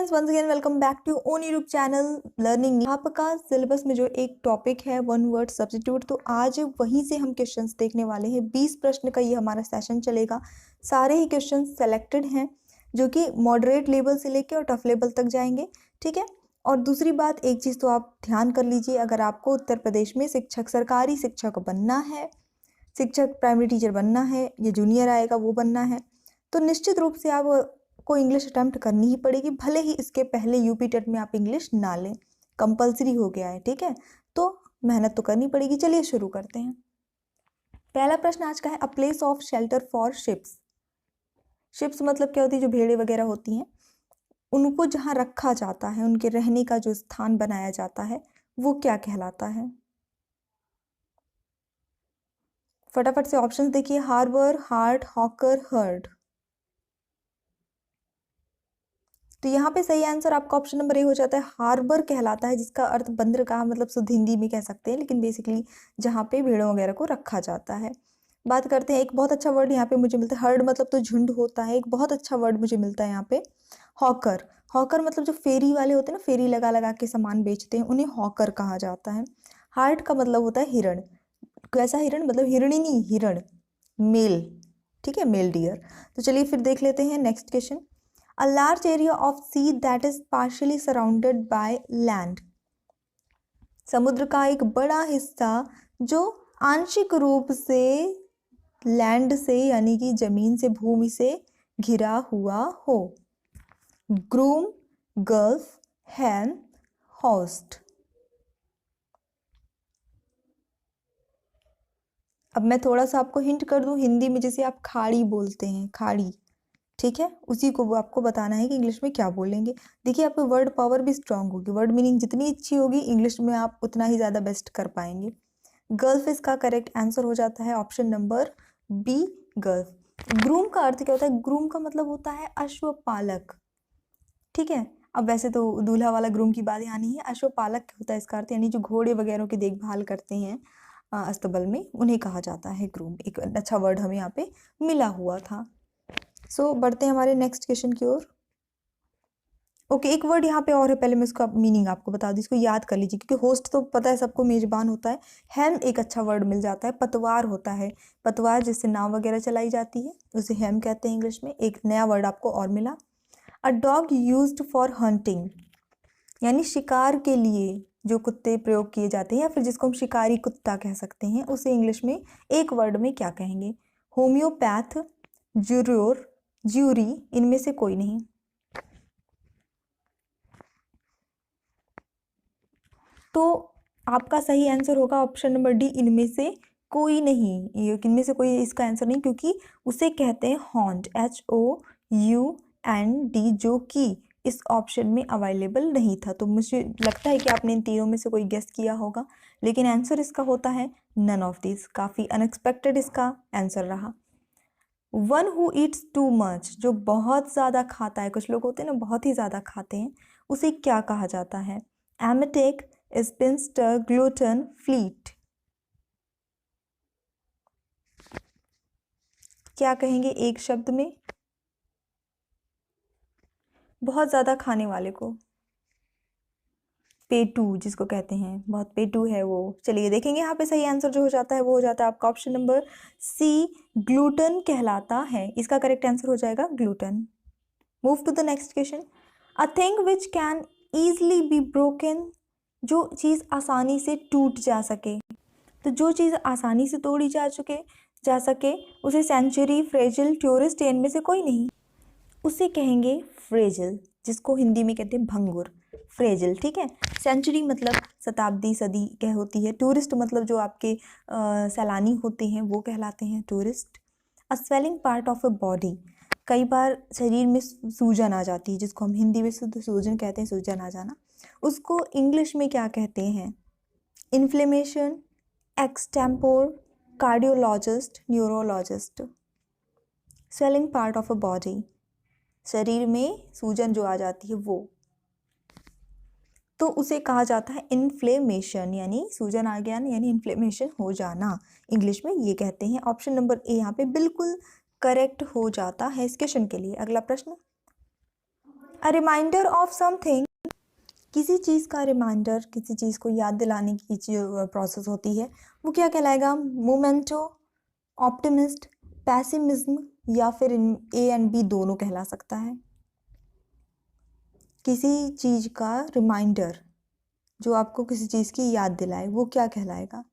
Friends, once again welcome back to own YouTube channel learning. आपका syllabus में जो एक टॉपिक है वन वर्ड सब्स्टिट्यूट, तो आज वहीं से हम क्वेश्चंस देखने वाले हैं। 20 प्रश्न का ये हमारा सेशन चलेगा। सारे ही क्वेश्चन सेलेक्टेड हैं जो कि मॉडरेट लेवल से लेके और टफ लेवल तक जाएंगे, ठीक है। और दूसरी बात, एक चीज़ तो आप ध्यान कर लीजिए, अगर आपको उत्तर प्रदेश में शिक्षक, सरकारी शिक्षक बनना है, शिक्षक प्राइमरी टीचर बनना है या जूनियर आएगा वो बनना है, तो निश्चित रूप से आप को इंग्लिश अटेम्प्ट करनी ही पड़ेगी, भले ही इसके पहले यूपी टेट में आप इंग्लिश ना लें, कंपलसरी हो गया है, ठीक है। तो मेहनत तो करनी पड़ेगी। चलिए शुरू करते हैं। पहला प्रश्न आज का है, a place of shelter for ships. Ships मतलब क्या होती है? जो भेड़ें वगैरह होती हैं, उनको जहाँ रखा जाता है, उनके रहने का जो स्थान बनाया जाता है, वो क्या कहलाता है? फटाफट से ऑप्शंस देखिए। Harbour, heart, hawker, herd. तो यहाँ पे सही आंसर आपका ऑप्शन नंबर ए हो जाता है, हार्बर कहलाता है, जिसका अर्थ बंदरगाह, मतलब शुद्ध हिंदी में कह सकते हैं, लेकिन बेसिकली जहाँ पे भेड़ों वगैरह को रखा जाता है। बात करते हैं, एक बहुत अच्छा वर्ड यहाँ पे मुझे मिलता है, हर्ड मतलब तो झुंड होता है। एक बहुत अच्छा वर्ड मुझे मिलता है यहाँ पे, हॉकर। हॉकर मतलब जो फेरी वाले होते हैं ना, फेरी लगा लगा के सामान बेचते हैं, उन्हें हॉकर कहा जाता है। हार्ट का मतलब होता है हिरण। कैसा हिरण? मतलब हिरणी नहीं, हिरण, मेल, ठीक है, मेल डियर। तो चलिए फिर देख लेते हैं next question. A large area of sea that is partially surrounded by land. समुद्र का एक बड़ा हिस्सा जो आंशिक रूप से लैंड से, यानी कि जमीन से, भूमि से घिरा हुआ हो। ग्रूम, गल्फ, हैन, होस्ट। अब मैं थोड़ा सा आपको हिंट कर दूं, हिंदी में जैसे आप खाड़ी बोलते हैं, खाड़ी, ठीक है, उसी को वो आपको बताना है कि इंग्लिश में क्या बोलेंगे। देखिए, आपकी वर्ड पावर भी स्ट्रांग होगी, वर्ड मीनिंग जितनी अच्छी होगी इंग्लिश में आप उतना ही ज़्यादा बेस्ट कर पाएंगे। गल्फ इसका करेक्ट आंसर हो जाता है, option number B, gulf. Groom का अर्थ क्या होता है? ग्रूम का मतलब होता है अश्वपालक, ठीक है। अब वैसे तो दूल्हा वाला ग्रूम की बात यहाँ नहीं है, अश्वपालक होता है इसका अर्थ, यानी जो घोड़े वगैरह की देखभाल करते हैं अस्तबल में, उन्हें कहा जाता है ग्रूम। एक अच्छा वर्ड हमें यहाँ पे मिला हुआ था। सो बढ़ते हैं हमारे नेक्स्ट क्वेश्चन की ओर। ओके, एक वर्ड यहाँ पे और है, पहले मैं उसका मीनिंग आपको बता दूँ, इसको याद कर लीजिए, क्योंकि होस्ट तो पता है सबको, मेजबान होता है। हेम एक अच्छा वर्ड मिल जाता है। पतवार होता है, पतवार जिससे नाव वगैरह चलाई जाती है, उसे हेम कहते हैं इंग्लिश में। एक नया वर्ड आपको और मिला। A dog used for hunting, यानी शिकार के लिए जो कुत्ते प्रयोग किए जाते हैं, या फिर जिसको हम शिकारी कुत्ता कह सकते हैं, उसे इंग्लिश में एक वर्ड में क्या कहेंगे? होम्योपैथ, ज्यूरोर, ज्यूरी, इनमें से कोई नहीं। तो आपका सही आंसर होगा ऑप्शन नंबर डी, इनमें से कोई नहीं। ये इनमें से कोई इसका आंसर नहीं, क्योंकि उसे कहते हैं हॉन्ट, HOUND, जो कि इस ऑप्शन में अवेलेबल नहीं था। तो मुझे लगता है कि आपने इन तीनों में से कोई गेस किया होगा, लेकिन आंसर इसका होता है नन ऑफ दिस। काफ़ी अनएक्सपेक्टेड इसका आंसर रहा। One who Yeats too much, जो बहुत ज़्यादा खाता है, कुछ लोग होते हैं ना बहुत ही ज़्यादा खाते हैं, उसे क्या कहा जाता है? Emetic, sphincter, gluten, fleet. क्या कहेंगे एक शब्द में? बहुत ज़्यादा खाने वाले को पेटू जिसको कहते हैं, बहुत पेटू है वो। चलिए देखेंगे यहाँ पे सही आंसर जो हो जाता है वो हो जाता है आपका ऑप्शन नंबर सी, ग्लूटन कहलाता है। इसका करेक्ट आंसर हो जाएगा glutton. Move to the next question. A thing which can easily be broken, जो चीज़ आसानी से टूट जा सके। तो जो चीज़ आसानी से तोड़ी जा सके उसे सेंचुरी, फ्रेजिल, टूरिस्ट, इनमें से कोई नहीं, उसे कहेंगे फ्रेजिल, जिसको हिंदी में कहते हैं भंगुर, फ्रेजिल, ठीक है। सेंचुरी मतलब शताब्दी, सदी कह होती है। टूरिस्ट मतलब जो आपके सैलानी होते हैं वो कहलाते हैं tourist. A swelling part of a body, कई बार शरीर में सूजन आ जाती है, जिसको हम हिंदी में सूजन कहते हैं, सूजन आ जाना, उसको इंग्लिश में क्या कहते हैं? Inflammation, extempore, cardiologist, neurologist. Swelling part of a body, शरीर में सूजन जो आ जाती है वो, तो उसे कहा जाता है इन्फ्लेमेशन, यानी सूजन आ गया ना, यानी इन्फ्लेमेशन हो जाना, इंग्लिश में ये कहते हैं। ऑप्शन नंबर ए यहाँ पे बिल्कुल करेक्ट हो जाता है इस क्वेश्चन के लिए। अगला प्रश्न, अ रिमाइंडर ऑफ समथिंग, किसी चीज़ का रिमाइंडर, किसी चीज़ को याद दिलाने की जो प्रोसेस होती है वो क्या कहलाएगा? मोमेंटो, ऑप्टिमिस्ट, पैसिमिज्म, या फिर ए एंड बी दोनों कहला सकता है। किसी चीज़ का रिमाइंडर जो आपको किसी चीज़ की याद दिलाए वो क्या कहलाएगा?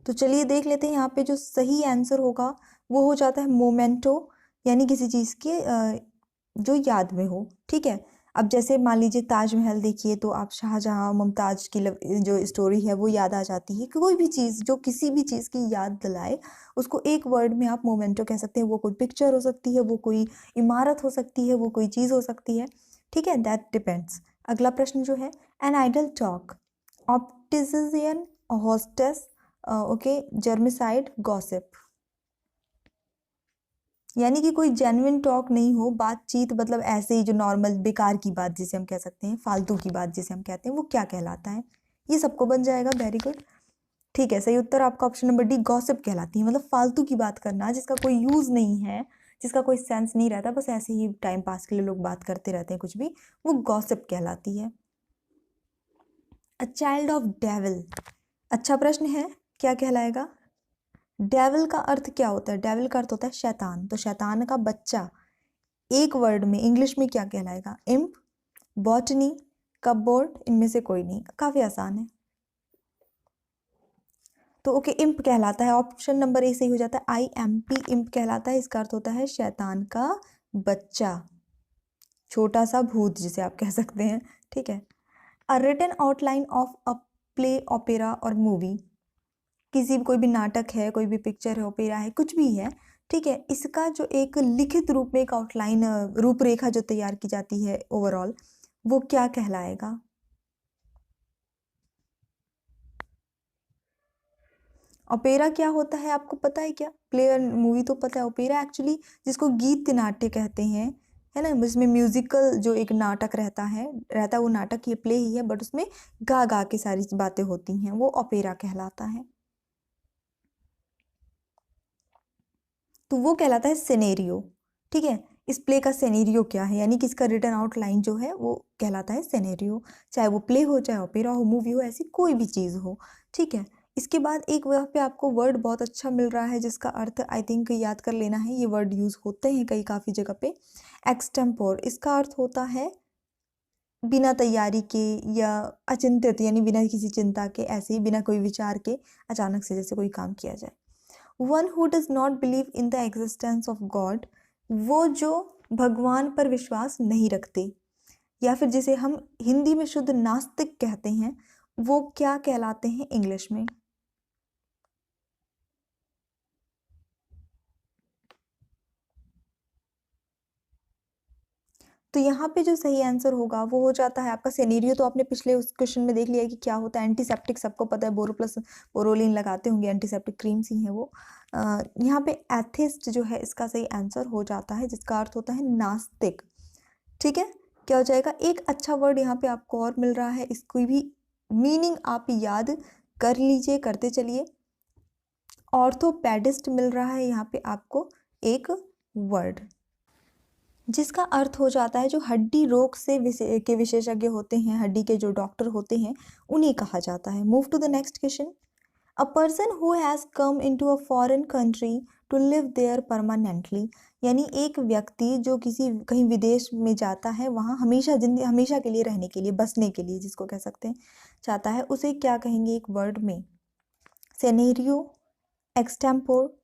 तो चलिए देख लेते हैं, यहाँ पे जो सही आंसर होगा वो हो जाता है मोमेंटो, यानी किसी चीज़ के जो याद में हो। ठीक है, अब जैसे मान लीजिए ताजमहल देखिए तो आप शाहजहां मुमताज की जो स्टोरी है वो याद आ जाती है। कोई भी चीज़ जो किसी भी चीज़ की याद दिलाए उसको एक वर्ड में आप मोमेंटो कह सकते हैं। वो कोई पिक्चर हो सकती है, वो कोई इमारत हो सकती है, वो कोई चीज़ हो सकती है। ठीक है, दैट डिपेंड्स। अगला प्रश्न जो है, an idle talk, optician, hostess, okay, germicide, gossip, यानी कि कोई जेन्युइन टॉक नहीं हो, बातचीत मतलब ऐसे ही जो नॉर्मल बेकार की बात जिसे हम कह सकते हैं, फालतू की बात जिसे हम कहते हैं, वो क्या कहलाता है? ये सबको बन जाएगा, वेरी गुड। ठीक है, सही उत्तर आपका ऑप्शन नंबर डी, गॉसिप कहलाती है। मतलब फालतू की बात करना जिसका कोई यूज़ नहीं है, जिसका कोई सेंस नहीं रहता, बस ऐसे ही टाइम पास के लिए लोग बात करते रहते हैं कुछ भी, वो गॉसिप कहलाती है। अ चाइल्ड ऑफ डेविल, अच्छा प्रश्न है, क्या कहलाएगा? डेविल का अर्थ क्या होता है? डेविल का अर्थ होता है शैतान। तो शैतान का बच्चा एक वर्ड में इंग्लिश में क्या कहलाएगा? इम्प, बॉटनी, कपबोर्ड, इनमें से कोई नहीं। काफी आसान है। तो ओके, इम्प कहलाता है, ऑप्शन नंबर ए सही हो जाता है। IMP इम्प कहलाता है, इसका अर्थ होता है शैतान का बच्चा, छोटा सा भूत जिसे आप कह सकते हैं। ठीक है, a written outline of a play, opera और मूवी, किसी भी कोई भी नाटक है, कोई भी पिक्चर है, ओपेरा है, कुछ भी है। ठीक है, इसका जो एक लिखित रूप में एक आउटलाइन, रूपरेखा जो तैयार की जाती है ओवरऑल, वो क्या कहलाएगा? ओपेरा क्या होता है आपको पता है क्या? प्ले और मूवी तो पता है, ओपेरा एक्चुअली जिसको गीत नाट्य कहते हैं, है ना, जिसमें म्यूजिकल जो एक नाटक रहता है वो नाटक ये प्ले ही है, बट उसमें गा गा के सारी बातें होती हैं, वो ओपेरा कहलाता है। तो वो कहलाता है सिनेरियो। ठीक है, इस प्ले का सिनेरियो क्या है, यानी कि इसका रिटन आउट लाइन जो है वो कहलाता है सिनेरियो, चाहे वो प्ले हो, चाहे ओपेरा हो, मूवी हो, ऐसी कोई भी चीज़ हो। ठीक है, इसके बाद एक वहाँ पे आपको वर्ड बहुत अच्छा मिल रहा है जिसका अर्थ आई थिंक याद कर लेना है, ये वर्ड यूज़ होते हैं कई काफ़ी जगह पे। एक्सटेम्पोर, इसका अर्थ होता है बिना तैयारी के या अचिंतित, यानी बिना किसी चिंता के, ऐसे ही बिना कोई विचार के अचानक से जैसे कोई काम किया जाए। One who does not believe in the existence of God, वो जो भगवान पर विश्वास नहीं रखते, या फिर जिसे हम हिंदी में शुद्ध नास्तिक कहते हैं, वो क्या कहलाते हैं इंग्लिश में? तो यहाँ पे जो सही आंसर होगा वो हो जाता है आपका सिनेरियो। तो आपने पिछले उस क्वेश्चन में देख लिया है कि क्या होता है। एंटीसेप्टिक सबको पता है, बोरो प्लस बोरोलिन लगाते होंगे, एंटीसेप्टिक क्रीम्स ही हैं वो। यहाँ पे एथिस्ट जो है इसका सही आंसर हो जाता है, जिसका अर्थ होता है नास्तिक। ठीक है, क्या हो जाएगा? एक अच्छा वर्ड यहाँ पे आपको और मिल रहा है, इसकी भी मीनिंग आप याद कर लीजिए, करते चलिए। ऑर्थोपेडिस्ट मिल रहा है यहाँ पे आपको एक वर्ड, जिसका अर्थ हो जाता है जो हड्डी रोग से के विशेषज्ञ होते हैं, हड्डी के जो डॉक्टर होते हैं, उन्हें कहा जाता है। Move to the next question. A person who has come into a foreign country to live there permanently, यानी एक व्यक्ति जो किसी कहीं विदेश में जाता है, वहाँ हमेशा के लिए रहने के लिए, बसने के लिए जिसको कह सकते हैं, चाहता है, उसे क्या कहेंगे एक वर्ड में? सेनेरियो, एक्सटेम्पोर,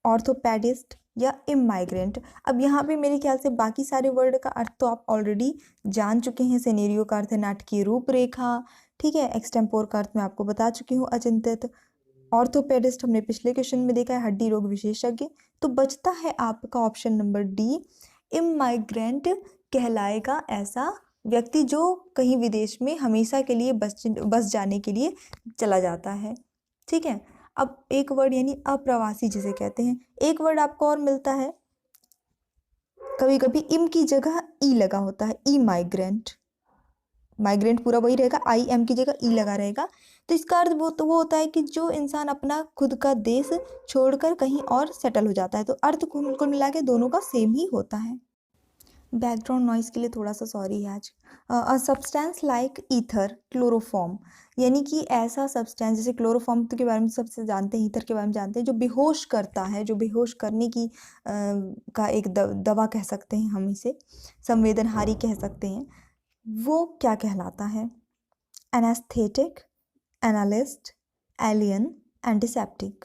ऑर्थोपेडिस्ट या इमाइग्रेंट। अब यहाँ पे मेरे ख्याल से बाकी सारे वर्ड का अर्थ तो आप ऑलरेडी जान चुके हैं। सिनेरियो का अर्थ है नाटकीय रूपरेखा, ठीक है। एक्सटेम्पोर का अर्थ मैं आपको बता चुकी हूँ, अचिंतित। ऑर्थोपेडिस्ट हमने पिछले क्वेश्चन में देखा है, हड्डी रोग विशेषज्ञ। तो बचता है आपका ऑप्शन नंबर डी, इमाइग्रेंट कहलाएगा ऐसा व्यक्ति जो कहीं विदेश में हमेशा के लिए बस जाने के लिए चला जाता है, ठीक है। अब एक वर्ड यानी अप्रवासी जिसे कहते हैं, एक वर्ड आपको और मिलता है, कभी कभी इम की जगह ई लगा होता है, ई माइग्रेंट। माइग्रेंट पूरा वही रहेगा, आई एम की जगह ई लगा रहेगा। तो इसका अर्थ वो होता है कि जो इंसान अपना खुद का देश छोड़कर कहीं और सेटल हो जाता है। तो अर्थ कुल मिला के दोनों का सेम ही होता है। बैकग्राउंड नॉइस के लिए थोड़ा सा सॉरी है आज। A substance like ether chloroform, यानी कि ऐसा सब्सटेंस, जैसे क्लोरोफॉर्म के बारे में सबसे जानते हैं, ईथर के बारे में जानते हैं, जो बेहोश करता है, जो बेहोश करने की का एक दवा कह सकते हैं हम इसे, संवेदनहारी कह सकते हैं, वो क्या कहलाता है? Anaesthetic, analyst, alien, antiseptic.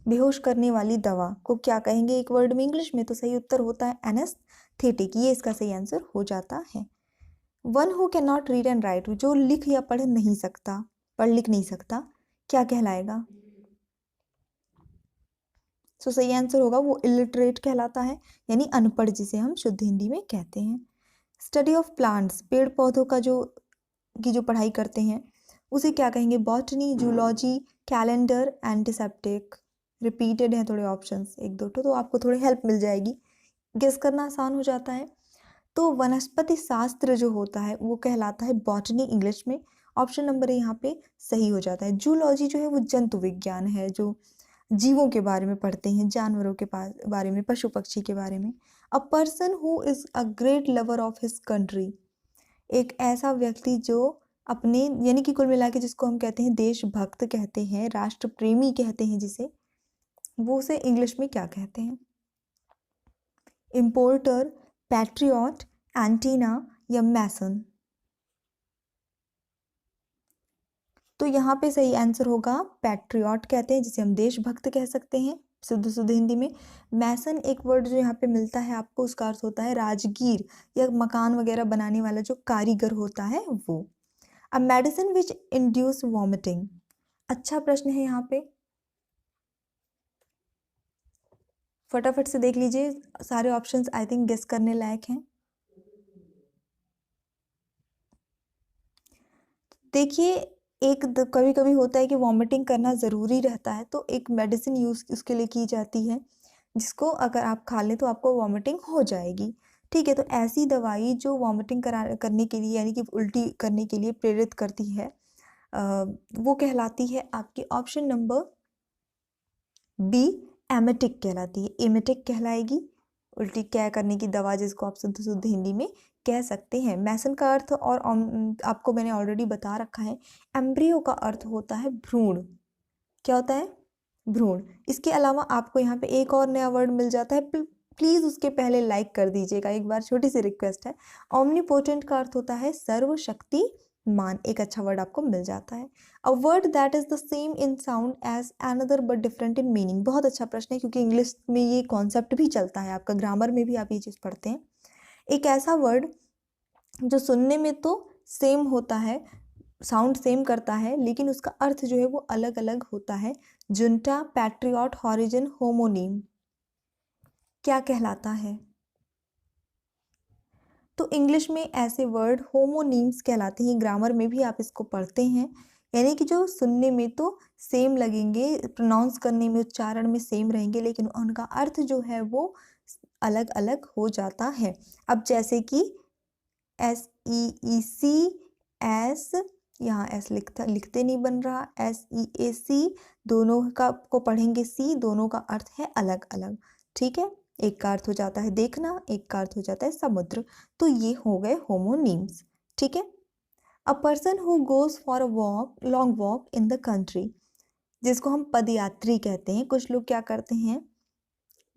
बेहोश करने वाली दवा को क्या कहेंगे एक वर्ड में इंग्लिश में? तो सही उत्तर होता है एनेस्थेटिक, ये इसका सही आंसर हो जाता है। One who can not read and right, जो लिख या पढ़ नहीं सकता, पढ़ लिख नहीं सकता, क्या कहलाएगा? सो सही आंसर होगा वो इलिटरेट कहलाता है, यानी अनपढ़, जिसे हम शुद्ध हिंदी में कहते हैं। स्टडी ऑफ प्लांट्स, पेड़ पौधों का जो पढ़ाई करते हैं उसे क्या कहेंगे? Botany, zoology, calendar, antiseptic. Repeated है थोड़े ऑप्शंस, एक दो तो आपको थोड़ी हेल्प मिल जाएगी, गेस करना आसान हो जाता है। तो वनस्पति शास्त्र जो होता है वो कहलाता है बॉटनी इंग्लिश में। ऑप्शन नंबर यहाँ पे सही हो जाता है। जूलॉजी जो है वो जंतु विज्ञान है, जो जीवों के बारे में पढ़ते हैं, जानवरों के बारे में, पशु पक्षी के बारे में। अ person who is a great lover of his country, एक ऐसा व्यक्ति जो अपने, यानी कि कुल मिला के जिसको हम कहते हैं देशभक्त कहते हैं, राष्ट्र प्रेमी कहते हैं जिसे, वो उसे इंग्लिश में क्या कहते हैं? इम्पोर्टर, पैट्रियट, एंटीना या मैसन? तो यहाँ पे सही आंसर होगा पैट्रियट कहते हैं, जिसे हम देशभक्त कह सकते हैं शुद्ध शुद्ध हिंदी में। मैसन एक वर्ड जो यहाँ पे मिलता है आपको, उसका अर्थ होता है राजगीर या मकान वगैरह बनाने वाला जो कारीगर होता है वो। A medicine which induce vomiting, अच्छा प्रश्न है यहाँ पे, फटाफट से देख लीजिए, सारे ऑप्शंस आई थिंक गेस करने लायक हैं। देखिए, एक कभी कभी होता है कि वॉमिटिंग करना ज़रूरी रहता है, तो एक मेडिसिन यूज़ उसके लिए की जाती है, जिसको अगर आप खा लें तो आपको वॉमिटिंग हो जाएगी। ठीक है, तो ऐसी दवाई जो वॉमिटिंग करने के लिए, यानी कि उल्टी करने के लिए प्रेरित करती है, वो कहलाती है आपकी ऑप्शन नंबर बी, एमेटिक कहलाती है। एमेटिक कहलाएगी, उल्टी क्या करने की दवा, जिसको आप शुद्ध शुद्ध हिंदी में कह सकते हैं। मैसन का अर्थ और आपको मैंने ऑलरेडी बता रखा है। एम्ब्रियो का अर्थ होता है भ्रूण। क्या होता है? भ्रूण। इसके अलावा आपको यहाँ पे एक और नया वर्ड मिल जाता है, प्लीज़ उसके पहले लाइक कर दीजिएगा, एक बार छोटी सी रिक्वेस्ट है। ओमनीपोटेंट का अर्थ होता है सर्वशक्तिमान, एक अच्छा वर्ड आपको मिल जाता है। A word that is the same in sound as another but different in meaning, बहुत अच्छा प्रश्न है, क्योंकि इंग्लिश में ये कॉन्सेप्ट भी चलता है, आपका ग्रामर में भी आप ये चीज़ पढ़ते हैं। एक ऐसा वर्ड जो सुनने में तो सेम होता है, साउंड सेम करता है, लेकिन उसका अर्थ जो है वो अलग अलग होता है। जुंटा, पैट्रियट, हॉरिजन, होमोनीम, क्या कहलाता है? तो इंग्लिश में ऐसे वर्ड होमोनीम्स कहलाते हैं, ग्रामर में भी आप इसको पढ़ते हैं, यानी कि जो सुनने में तो सेम लगेंगे, प्रोनाउंस करने में, उच्चारण में सेम रहेंगे, लेकिन उनका अर्थ जो है वो अलग अलग हो जाता है। अब जैसे कि SEEC, एस, यहाँ एस लिखते नहीं बन रहा, SEAC, दोनों का को पढ़ेंगे सी, दोनों का अर्थ है अलग अलग। ठीक है, एक का अर्थ हो जाता है देखना, एक का अर्थ हो जाता है समुद्र। तो ये हो गए होमोनीम्स। ठीक है। अ person who goes for a walk, long walk in the country, जिसको हम पदयात्री कहते हैं। कुछ लोग क्या करते हैं,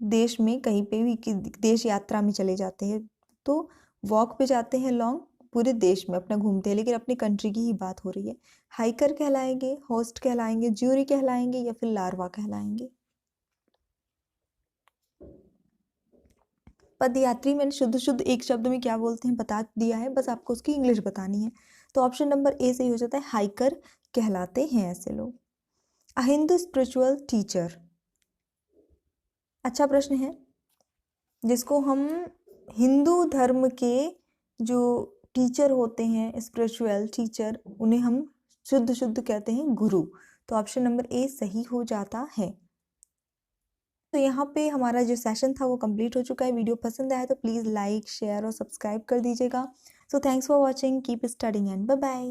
देश में कहीं पे भी देश यात्रा में चले जाते हैं, तो वॉक पे जाते हैं लॉन्ग, पूरे देश में अपना घूमते हैं, लेकिन अपनी कंट्री की ही बात हो रही है। हाइकर कहलाएंगे, होस्ट कहलाएंगे, ज्यूरी कहलाएंगे या फिर लार्वा कहलाएंगे? पदयात्री मैंने शुद्ध शुद्ध एक शब्द में क्या बोलते हैं बता दिया है, बस आपको उसकी इंग्लिश बतानी है। तो ऑप्शन नंबर ए सही हो जाता है, हाइकर कहलाते हैं ऐसे लोग। अ हिंदू स्पिरिचुअल टीचर, अच्छा प्रश्न है, जिसको हम हिंदू धर्म के जो टीचर होते हैं, स्पिरिचुअल टीचर, उन्हें हम शुद्ध शुद्ध कहते हैं गुरु। तो ऑप्शन नंबर ए सही हो जाता है। तो यहाँ पे हमारा जो सेशन था वो कंप्लीट हो चुका है। वीडियो पसंद आया तो प्लीज़ लाइक शेयर और सब्सक्राइब कर दीजिएगा। So thanks for watching, keep studying and bye bye.